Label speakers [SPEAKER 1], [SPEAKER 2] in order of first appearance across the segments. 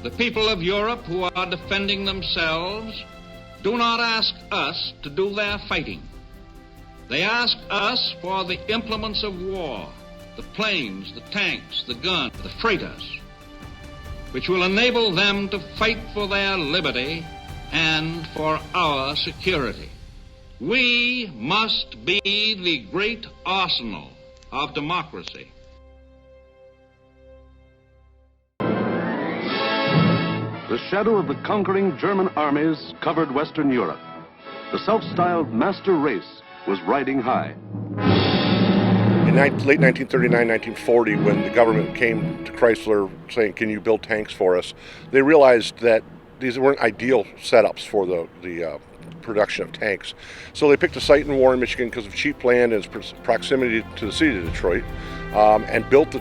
[SPEAKER 1] The people of Europe who are defending themselves do not ask us to do their fighting. They ask us for the implements of war, the planes, the tanks, the guns, the freighters, which will enable them to fight for their liberty and for our security. We must be the great arsenal of democracy.
[SPEAKER 2] The shadow of the conquering German armies covered Western Europe. The self-styled master race was riding high.
[SPEAKER 3] In late 1939, 1940, when the government came to Chrysler saying, "Can you build tanks for us?" they realized that these weren't ideal setups for the production of tanks. So they picked a site in Warren, Michigan because of cheap land and its proximity to the city of Detroit, and built the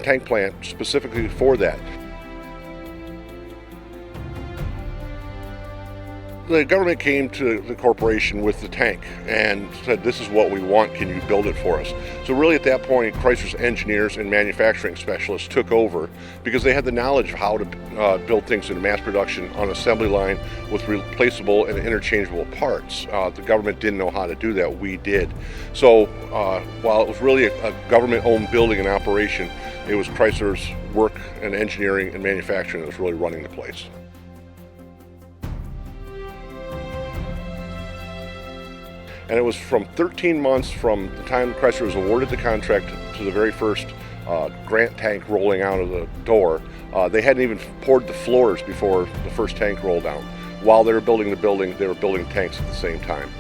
[SPEAKER 3] tank plant specifically for that. The government came to the corporation with the tank and said, "This is what we want, can you build it for us?" So really at that point, Chrysler's engineers and manufacturing specialists took over because they had the knowledge of how to build things in mass production on assembly line with replaceable and interchangeable parts. The government didn't know how to do that, we did. So while it was really a government-owned building and operation, it was Chrysler's work and engineering and manufacturing that was really running the place. And it was from 13 months from the time Chrysler was awarded the contract to the very first Grant tank rolling out of the door. They hadn't even poured the floors before the first tank rolled out. While they were building the building, they were building tanks at the same time.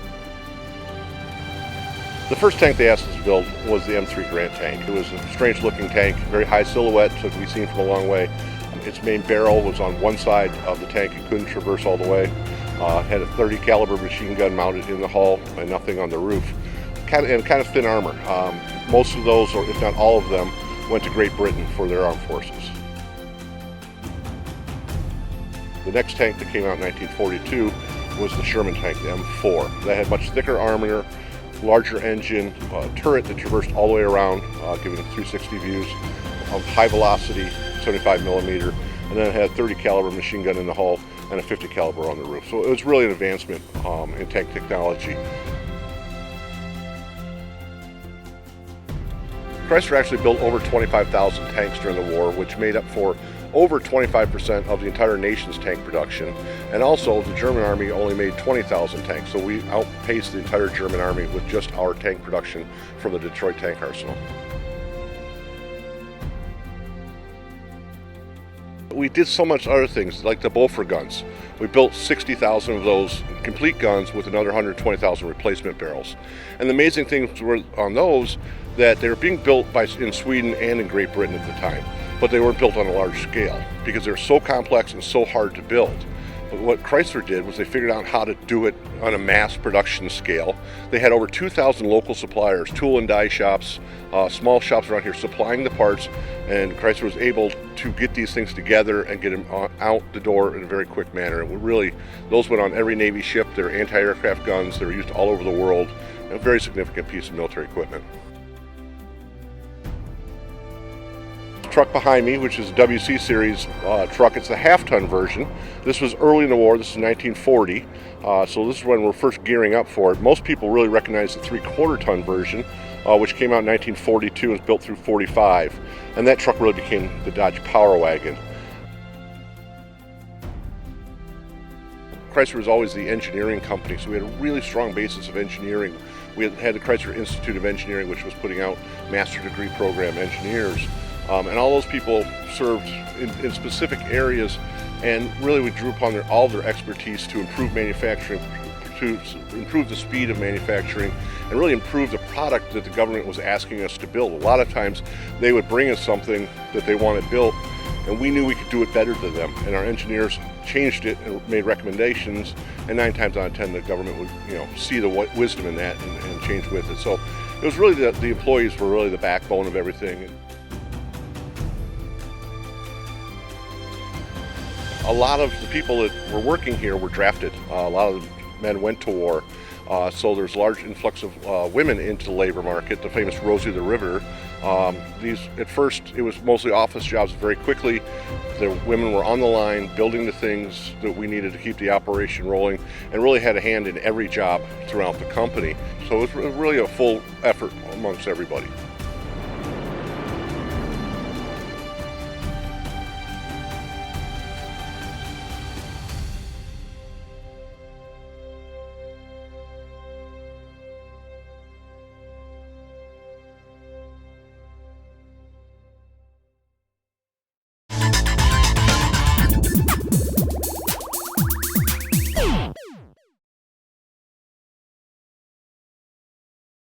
[SPEAKER 3] The first tank they asked us to build was the M3 Grant tank. It was a strange looking tank, very high silhouette, so it could be seen from a long way. Its main barrel was on one side of the tank, it couldn't traverse all the way. Had a .30 caliber machine gun mounted in the hull and nothing on the roof. Kind of thin armor. Most of those, or if not all of them, went to Great Britain for their armed forces. The next tank that came out in 1942 was the Sherman tank, the M4. That had much thicker armor, larger engine, turret that traversed all the way around, giving 360 views of high velocity, 75 millimeter, and then it had a .30 caliber machine gun in the hull and a .50 caliber on the roof. So it was really an advancement in tank technology. Chrysler actually built over 25,000 tanks during the war, which made up for over 25% of the entire nation's tank production. And also, the German Army only made 20,000 tanks, so we outpaced the entire German Army with just our tank production from the Detroit Tank Arsenal. We did so much other things, like the Bofor guns. We built 60,000 of those complete guns with another 120,000 replacement barrels. And the amazing things were on those that they were being built in Sweden and in Great Britain at the time, but they weren't built on a large scale because they're so complex and so hard to build. But what Chrysler did was they figured out how to do it on a mass production scale. They had over 2,000 local suppliers, tool and die shops, small shops around here supplying the parts, and Chrysler was able to get these things together and get them out the door in a very quick manner. And really, those went on every Navy ship. They're anti-aircraft guns. They were used all over the world. A very significant piece of military equipment. Truck behind me, which is a WC series truck. It's the half-ton version. This was early in the war. This is 1940. So this is when we're first gearing up for it. Most people really recognize the 3/4-ton version, which came out in 1942 and was built through 45. And that truck really became the Dodge Power Wagon. Chrysler was always the engineering company, so we had a really strong basis of engineering. We had the Chrysler Institute of Engineering, which was putting out master degree program engineers. And all those people served in specific areas, and really we drew upon all their expertise to improve manufacturing, to improve the speed of manufacturing, and really improve the product that the government was asking us to build. A lot of times they would bring us something that they wanted built, and we knew we could do it better than them, and our engineers changed it and made recommendations, and 9 times out of 10 the government would see the wisdom in that and change with it. So it was really the employees were really the backbone of everything. A lot of the people that were working here were drafted. A lot of the men went to war. So there's a large influx of women into the labor market, the famous Rosie the Riveter. At first, it was mostly office jobs. Very quickly, the women were on the line building the things that we needed to keep the operation rolling, and really had a hand in every job throughout the company. So it was really a full effort amongst everybody.